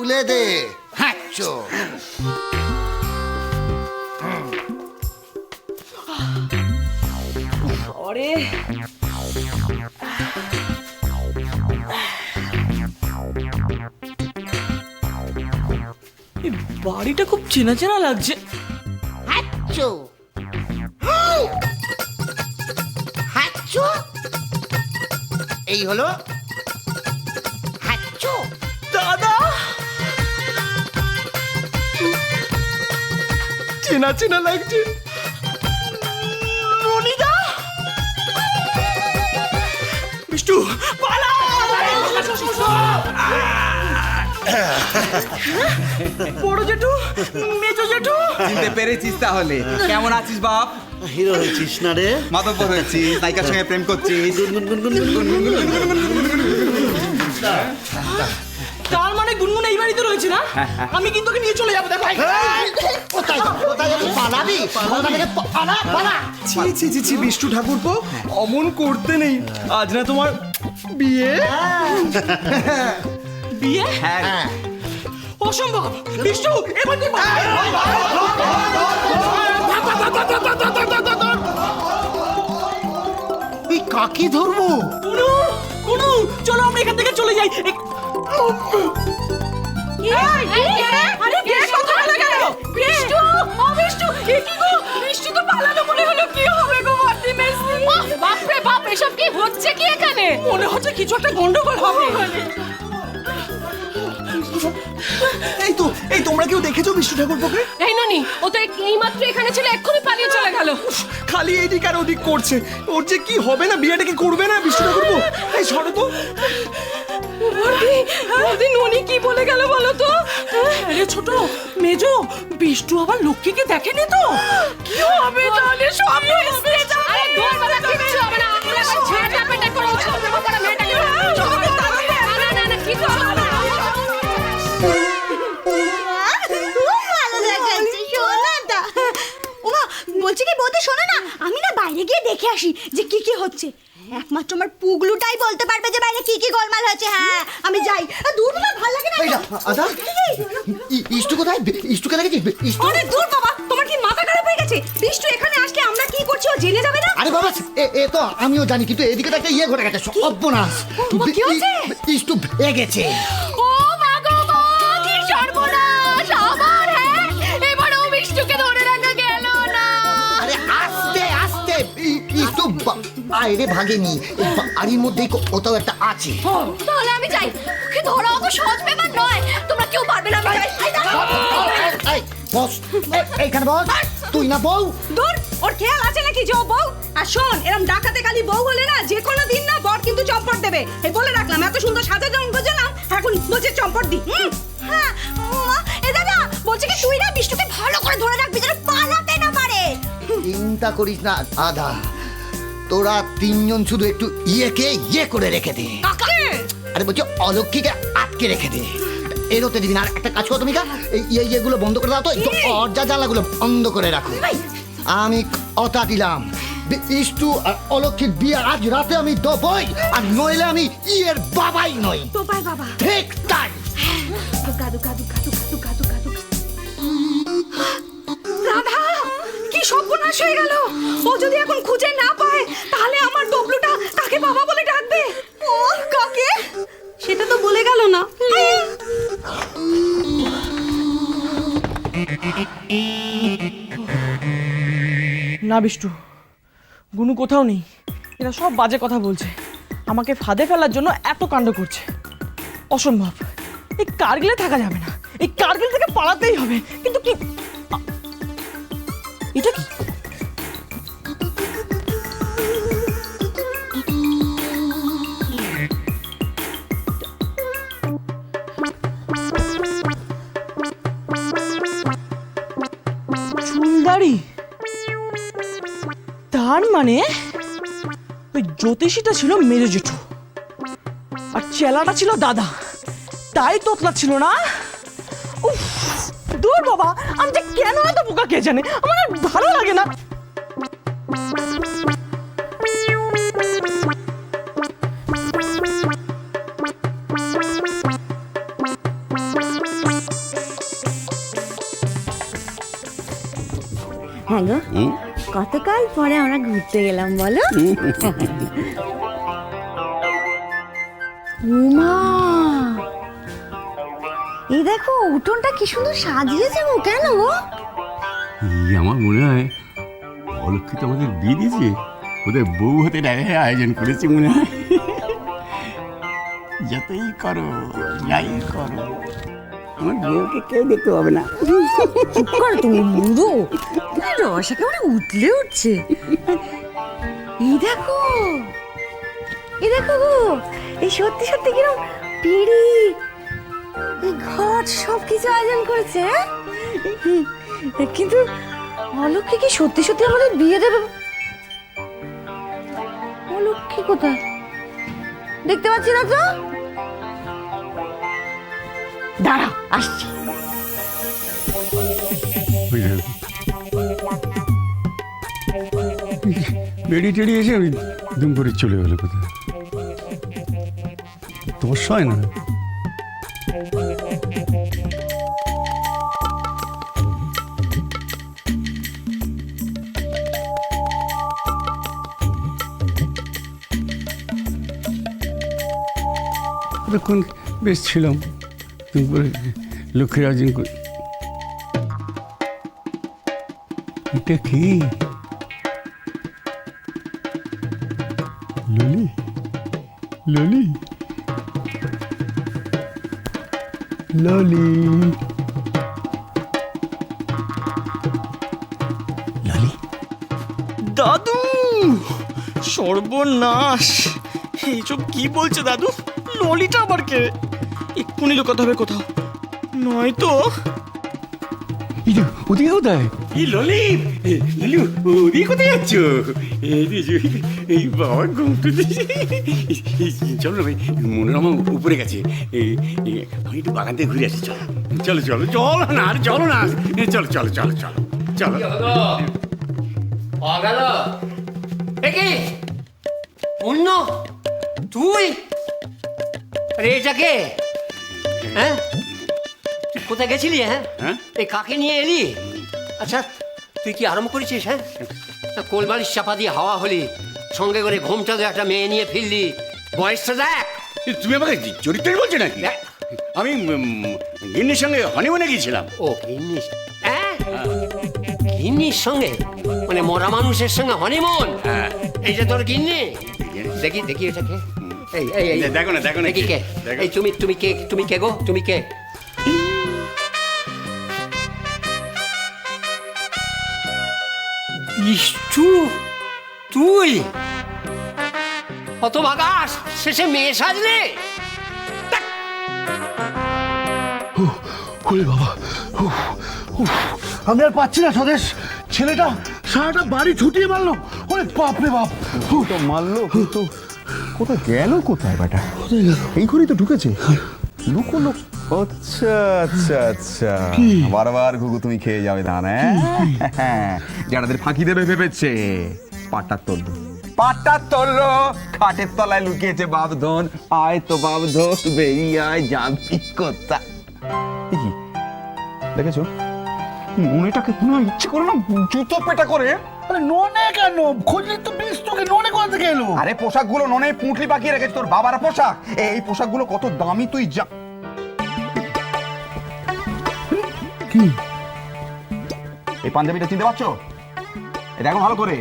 তুলে দে। হাঁচো। ওরে এই বাড়িটা খুব চেনা চেনা লাগছে। হাঁচো। হাঁচো। এই হলো হাঁচো। দাদা চেনা চেনা লাগছে। রনিদা বিষ্টু পালা। বড় জেঠু, মেজো জেঠু, চিনতে পেরেছিস তাহলে? কেমন আছিস বাপ? হিরো হয়েছিস না রে? মাতব্বর হয়েছিস, নায়িকার সঙ্গে প্রেম করছিস। তার মানে গুনগুন এই বাড়িতে রয়েছে না? আমি কিন্তু ওকে নিয়ে চলে যাবো। দেখ ভাই, কোথায় কোথায় যাবি? পালাবি? ওখান থেকে পালা পালা। ছি ছি ছি ছি বিষ্টু ঠাকুরপো, অমন করতে নেই। আজ না তোমার বিয়ে। বিয়ে? হ্যাঁ, অসম্ভব বিষ্টু, এবার তুই তুই কাকে ধরবো? কুনু, কুনু, চলো আমরা এখান থেকে চলে যাই। আরে কে কথা বলে গেল? বিষ্টু, ও বিষ্টু, এ কি গো? বিষ্টু তো পালালো মনে হলো। কি হবে গো বর্দি মেসি? বাপ রে বাপ, এসব কি হচ্ছে কি এখানে? মনে হচ্ছে কিছু একটা গন্ডগোল হবে। এই তোমরা কেউ দেখেছো বিষ্টু ঠাকুরপোকে? এই ননি, ও তো এইমাত্র এখানে ছিল, এক্ষুনি পালিয়ে চলে গেল। খালি এদিক আর ওদিক করছে। ওর যে কি হবে না, বিয়েটা কি করবে না বিষ্টু ঠাকুরপো? এই সরো তো। বর্দি ননি কি বলে গেল বলো তো? আরে ছোট মেজো, বিষ্টু আবার লক্ষ্মীকে দেখেনি তো? কি হবে তাহলে? সব আরে দোর বাবা কিচ্ছু হবে না, আমরা এবার ঝেঁটা পেটা করে উঠবো বড় মেয়েটাকে। না না না, কিছু হবে না। ভালো দেখাচ্ছে সোনাটা। ওমা, বলছি কি বৌদি, শোনো না, আমি না বাইরে গিয়ে দেখে আসি যে কি কি হচ্ছে। একমাত্র আমার পুগলুটাই বলতে পারবে যে বাইরে কি কি গোলমাল হচ্ছে। হ্যাঁ, আমি যাই। দূর বাবা, ভালো লাগে না। এই না, আদা। ইষ্টু কোথায়? ইষ্টুকে দেখেছি? ইষ্টু? অনেক দূর বাবা, তোমার কি মাথা খারাপ হয়ে গেছে? বিষ্টু এখানে আসলে আমরা কি করছি ও জেনে যাবে না? আরে বাবা, এ তো আমিও জানি, কিন্তু এদিকে তো একটা ইয়ে ঘটে গেছে। সর্বনাশ। কি হয়েছে? ইষ্টু ভেঙে গেছে। ও মা গো মা, কি সর্বনাশ আমার! হ্যাঁ, এবার ও বিষ্টুকে ধরে রাখা গেল না। আরে আস্তে আস্তে। ইষ্টু বাইরে ভাগেনি, এই বাড়ির মধ্যেই কোথাও একটা আছে। তাহলে আমি যাই, ওকে ধরা অত সহজ ব্যাপার নয়। তোমরা কেউ পারবে না। এই, বস, এইখানে বস। তুই না বউ? দূর, ওর খেয়াল আছে নাকি যে ও বউ? আর শোন, এরম ডাকাতে কালি বউ হলে না, যে কোনো দিন না বর কিন্তু চম্পট দেবে। এই বলে রাখলাম, এত সুন্দর সাজা যখন বুঝলাম, এখন বলছে চম্পট দি। হ্যাঁ, এ দাদা, বলছে কি তুই না বিষ্টুকে ভালো করে ধরে রাখবি যেন পালাতে না পারে। চিন্তা করিস না আদা, তোরা তিনজন শুধু একটু ইয়ে করে রেখে দে। কাকে? আরে বলছি অলক্ষীকে আটকে রেখে দে, এরোতে দিবি না। আর একটা কাজ করো তুমি, এই ইয়েগুলো বন্ধ করে দাও তো, একটু দরজা জানলাগুলো বন্ধ করে রাখো। আমি কথা দিলাম, ইষ্টু আর অলক্ষীর বিয়ে আজ রাতে আমি দেবই, আর নইলে আমি ইয়ের বাবাই নই। তো পাই বাবা। ঠিক তাই। গাদু গাদু গাদু গাদু গাদু গাদু। রাধা, কি সর্বনাশ হয়ে গেল! ও যদি এখন খুঁজে না পায়, তাহলে আমার ডবলুটা কাকে বাবা বলে ডাকবে? ও কাকে? সেটা তো বলে গেল না। না বিষ্টু, গুনু কোথাও নেই। এরা সব বাজে কথা বলছে, আমাকে ফাঁদে ফেলার জন্য এত কাণ্ড করছে। অসম্ভব, এই কার্গিলে থাকা যাবে না, এই কার্গিল থেকে পালাতেই হবে। কিন্তু কি এটা? কি চুলদাড়ি? তার মানে ওই জ্যোতিষীটা ছিল মেজো জেঠু আর চেলাটা ছিল দাদা, তাই তোতলা ছিল না। উফ, দূর বাবা, আমি যে কেন এত বোকা কে জানে, আমার আর ভালো লাগে না। হ্যাঁ গো, কতকাল পরে আমরা ঘুরতে গেলাম বলো। উমা, এই দেখো উঠোনটা কি সুন্দর সাজিয়েছে গো। কেন গো? এই আমার মনে হয় অলক্ষিত আমাদের বিয়ে দিয়েছে, ওদের বউ হতে আয়োজন করেছে মনে হয়। যতই করো যাই করো আমার বউকে কেউ দেখতে পাবে না। চুপ করো তুমি বুড়ো। রসা কেমন উঠলে উঠছে। এই দেখো, এই দেখো গো, এই সত্যি সত্যি কিরম পিড়ি, এই ঘর সব কিছু আয়োজন করেছে। হ্যাঁ? কিন্তু অলক্ষী কি সত্যি সত্যি আমাদের বিয়ে দেবে? অলক্ষী কোথায় দেখতে পাচ্ছি না তো। দাঁড়া, আসছি। বেড়ি টেড়ি এসে ওই দুম করে চলে গেল কোথায়, দোষ হয় না। তখন বেশ ছিলাম, দুম করে লক্ষ্মীর আয়োজন করি। এটা কি ললি? ললি ললি ললি দাদু, সর্বনাশ! এইসব কি বলছে দাদু? ললিটা আবার কে? এক্ষুনি লুকাতে হবে কোথাও, নয়তো ওদিকে কোথায়? এই ললি, ললি ওদিকে কোথায় যাচ্ছ? এই বাবা ঘুমটু চলো না ভাই, মনোরমা উপরে গেছে, আমি একটু বাগান থেকে ঘুরে আসি। চলো চলো চলো না, আর চলো না, চলো চলো চলো চলো চলো। গেল কি অন্য তুই? আরে এটা কে? হ্যাঁ, কোথায় গেছিলি? হ্যাঁ, এই কাকে নিয়ে এলি? আচ্ছা, তুই কি আরম্ভ করেছিস? হ্যাঁ, কোলবালিশ চাপা দিয়ে হাওয়া হলি, সঙ্গে করে ঘোমটা দিয়ে একটা মেয়ে নিয়ে ফিরলি। বয়সটা দেখ। তুমি আমাকে চরিত্রের বলছো নাকি? আমি গিন্নির সঙ্গে হনিমুনে গিয়েছিলাম। ও গিন্নিস? হ্যাঁ, গিন্নির সঙ্গে? মানে মরা মানুষের সঙ্গে হনিমুন? এই যে তোর গিন্নি, দেখি দেখি এটাকে। এই এই এই দেখো না, দেখো না, দেখি কে? এই তুমি তুমি কে? তুমি কে গো? তুমি কে? ইষ্টু, তুই কত বাগাস শেষে মেয়ে সাজলে? ওরে বাবা, আমি আর পাচ্ছি না স্বদেশ। ছেলেটা সারাটা বাড়ি ছুটিয়ে মারলো। ওরে বাপ রে বাপ! তো মারলো, কিন্তু কোথায় গেল? কোথায় বেটা? এই ঘরেই তো ঢুকেছে। লুকোলো। আচ্ছা আচ্ছা আচ্ছা, বারবার ঘুঘু তুমি খেয়ে যাবে ধান। হ্যাঁ, যারাদের ফাঁকি দেবে ভেবেছে। পাটা তোললো, পাটা তোললো, খাটের তলায় লুকিয়েছে বাপধন। আয় তো বাপধন, বেরিয়ে আয়, জানবি কোথায়। কি দেখেছো? মনেটাকে কোনো ইচ্ছে করে না জুতো পেটা করে। আরে ননে কেন? খুঁজলে তো বেশ, তোকে ননে কোথা থেকে এলো? আরে পোশাকগুলো ননে পুঁটলি পাকিয়ে রেখেছে তোর বাবার পোশাক। এই পোশাকগুলো কত দামি তুই যা। কি এই পাঞ্জাবিটা চিনতে পারছো? এটা দেখো ভালো করে,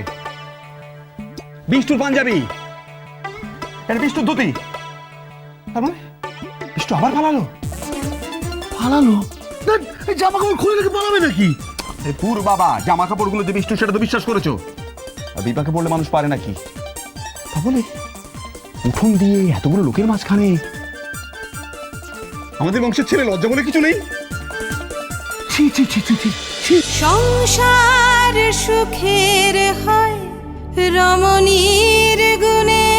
বিষ্টুর পাঞ্জাবি। এটা বিষ্টুর ধুতি। তার মানে বিষ্টু আবার পালালো। পালালো? এই জামা কাপড় খুলে রেখে পালাবে নাকি? পুর বাবা, জামা কাপড়গুলো যে বিষ্টু, সেটা তো বিশ্বাস করেছো। আর বিপাকে পড়লে মানুষ পারে নাকি? তাহলে উঠোন দিয়ে এতগুলো লোকের মাঝখানে আমাদের বংশের ছেলে লজ্জা বলে কিছু নেই। ছি ছি ছি ছি ছি। সংসার সুখের হয় রমণীর গুণে।